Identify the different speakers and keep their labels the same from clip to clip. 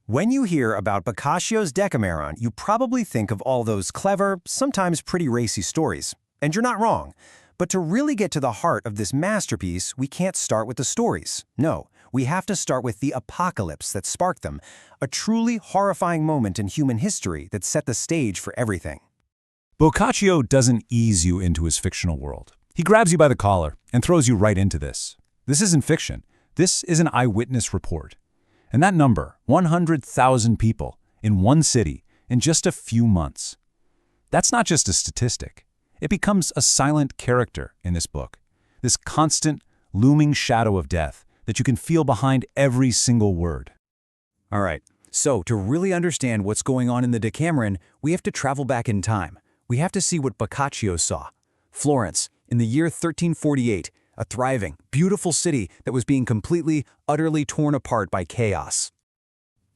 Speaker 1: When you hear about Boccaccio's Decameron, you probably think of all those clever, sometimes pretty racy stories. And you're not wrong. But to really get to the heart of this masterpiece, we can't start with the stories. No, we have to start with the apocalypse that sparked them, a truly horrifying moment in human history that set the stage for everything.
Speaker 2: Boccaccio doesn't ease you into his fictional world. He grabs you by the collar and throws you right into this. This isn't fiction. This is an eyewitness report. And that number, 100,000 people in one city in just a few months. That's not just a statistic. It becomes a silent character in this book, this constant, looming shadow of death that you can feel behind every single word.
Speaker 1: All right, so to really understand what's going on in the Decameron, we have to travel back in time. We have to see what Boccaccio saw. Florence, in the year 1348, a thriving, beautiful city that was being completely, utterly torn apart by chaos.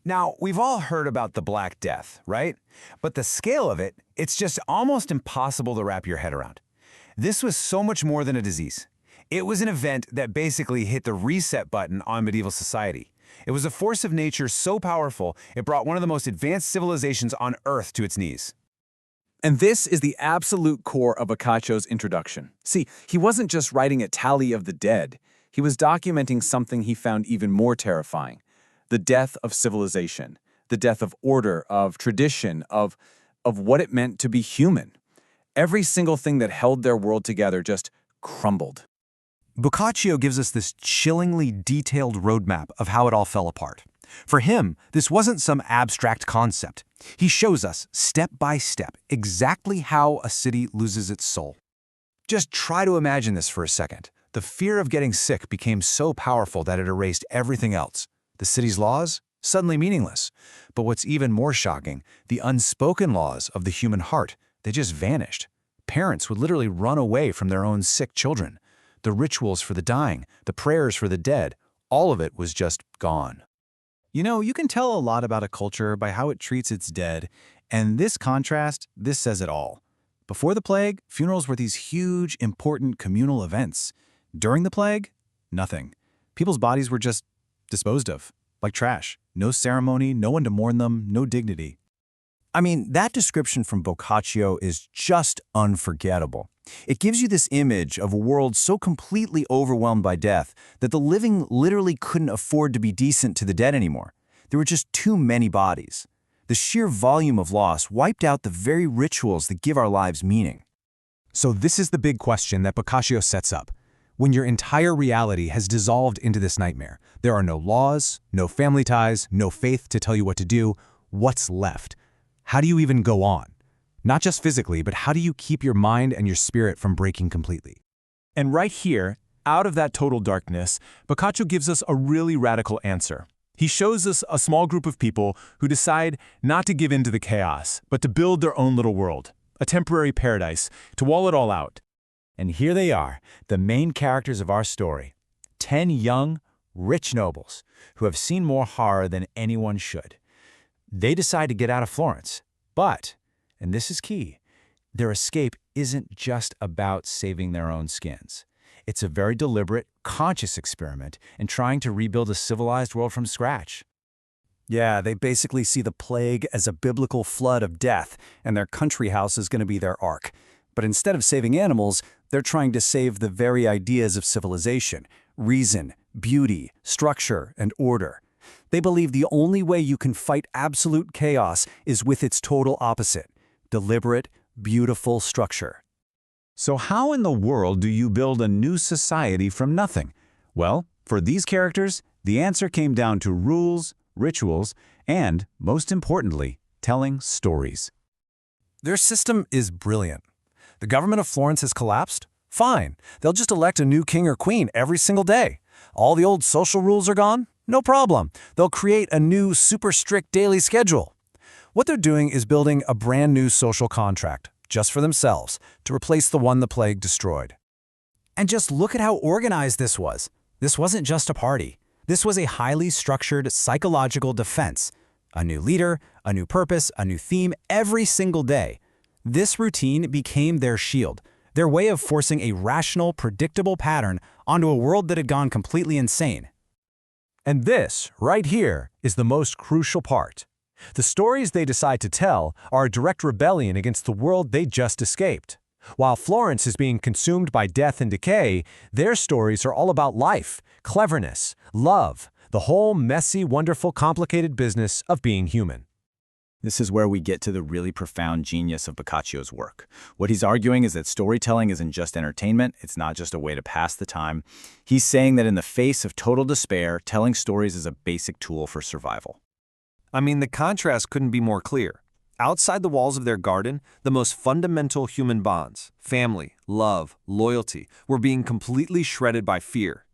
Speaker 1: Now, we've all heard about the Black Death, right? But the scale of it, it's just almost impossible to wrap your head around. This was so much more than a disease. It was an event that basically hit the reset button on medieval society. It was a force of nature so powerful, it brought one of the most advanced civilizations on Earth to its knees.
Speaker 3: And this is the absolute core of Boccaccio's introduction. See, he wasn't just writing a tally of the dead. He was documenting something he found even more terrifying. The death of civilization, the death of order, of tradition, of what it meant to be human. Every single thing that held their world together just crumbled.
Speaker 1: Boccaccio gives us this chillingly detailed roadmap of how it all fell apart. For him, this wasn't some abstract concept. He shows us, step by step, exactly how a city loses its soul. Just try to imagine this for a second. The fear of getting sick became so powerful that it erased everything else. The city's laws? Suddenly meaningless. But what's even more shocking, the unspoken laws of the human heart, they just vanished. Parents would literally run away from their own sick children. The rituals for the dying, the prayers for the dead, all of it was just gone. You know, you can tell a lot about a culture by how it treats its dead, and this contrast, this says it all. Before the plague, funerals were these huge, important communal events. During the plague, nothing. People's bodies were just disposed of, like trash. No ceremony, no one to mourn them, no dignity. I mean, that description from Boccaccio is just unforgettable. It gives you this image of a world so completely overwhelmed by death that the living literally couldn't afford to be decent to the dead anymore. There were just too many bodies. The sheer volume of loss wiped out the very rituals that give our lives meaning.
Speaker 2: So this is the big question that Boccaccio sets up. When your entire reality has dissolved into this nightmare, there are no laws, no family ties, no faith to tell you what to do, what's left? How do you even go on? Not just physically, but how do you keep your mind and your spirit from breaking completely?
Speaker 3: And right here, out of that total darkness, Boccaccio gives us a really radical answer. He shows us a small group of people who decide not to give in to the chaos, but to build their own little world, a temporary paradise, to wall it all out.
Speaker 1: And here they are, the main characters of our story. 10 young, rich nobles who have seen more horror than anyone should. They decide to get out of Florence, but, and this is key, their escape isn't just about saving their own skins. It's a very deliberate, conscious experiment in trying to rebuild a civilized world from scratch. Yeah, they basically see the plague as a biblical flood of death, and their country house is going to be their ark. But instead of saving animals, they're trying to save the very ideas of civilization, reason, beauty, structure, and order. They believe the only way you can fight absolute chaos is with its total opposite, deliberate, beautiful structure.
Speaker 2: So how in the world do you build a new society from nothing? Well, for these characters, the answer came down to rules, rituals, and, most importantly, telling stories.
Speaker 1: Their system is brilliant. The government of Florence has collapsed? Fine. They'll just elect a new king or queen every single day. All the old social rules are gone? No problem. They'll create a new, super strict daily schedule. What they're doing is building a brand new social contract, just for themselves, to replace the one the plague destroyed. And just look at how organized this was. This wasn't just a party. This was a highly structured psychological defense. A new leader, a new purpose, a new theme every single day. This routine became their shield, their way of forcing a rational, predictable pattern onto a world that had gone completely insane. And this, right here, is the most crucial part. The stories they decide to tell are a direct rebellion against the world they just escaped. While Florence is being consumed by death and decay, their stories are all about life, cleverness, love, the whole messy, wonderful, complicated business of being human.
Speaker 4: This is where we get to the really profound genius of Boccaccio's work. What he's arguing is that storytelling isn't just entertainment, it's not just a way to pass the time. He's saying that in the face of total despair, telling stories is a basic tool for survival.
Speaker 1: I mean, the contrast couldn't be more clear. Outside the walls of their garden, the most fundamental human bonds, family, love, loyalty, were being completely shredded by fear.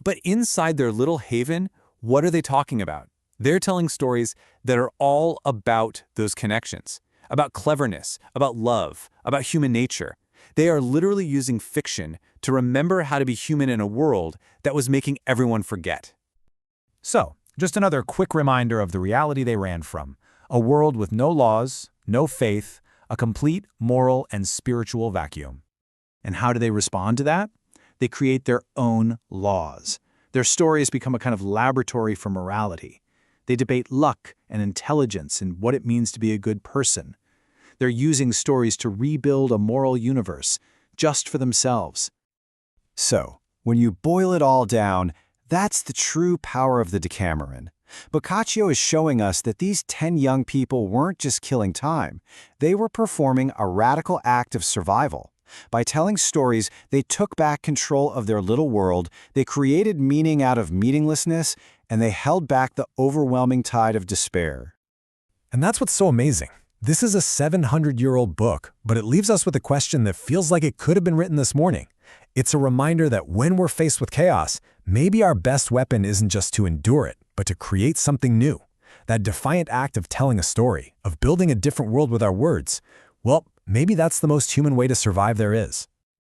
Speaker 3: But inside their little haven, what are they talking about? They're telling stories that are all about those connections, about cleverness, about love, about human nature. They are literally using fiction to remember how to be human in a world that was making everyone forget.
Speaker 2: So, just another quick reminder of the reality they ran from. A world with no laws, no faith, a complete moral and spiritual vacuum.
Speaker 5: And how do they respond to that? They create their own laws. Their stories become a kind of laboratory for morality. They debate luck and intelligence and what it means to be a good person. They're using stories to rebuild a moral universe, just for themselves.
Speaker 1: So, when you boil it all down, that's the true power of the Decameron. Boccaccio is showing us that these 10 young people weren't just killing time. They were performing a radical act of survival. By telling stories, they took back control of their little world, they created meaning out of meaninglessness, and they held back the overwhelming tide of despair.
Speaker 2: And that's what's so amazing. This is a 700-year-old book, but it leaves us with a question that feels like it could have been written this morning. It's a reminder that when we're faced with chaos, maybe our best weapon isn't just to endure it, but to create something new. That defiant act of telling a story, of building a different world with our words, well, maybe that's the most human way to survive there is.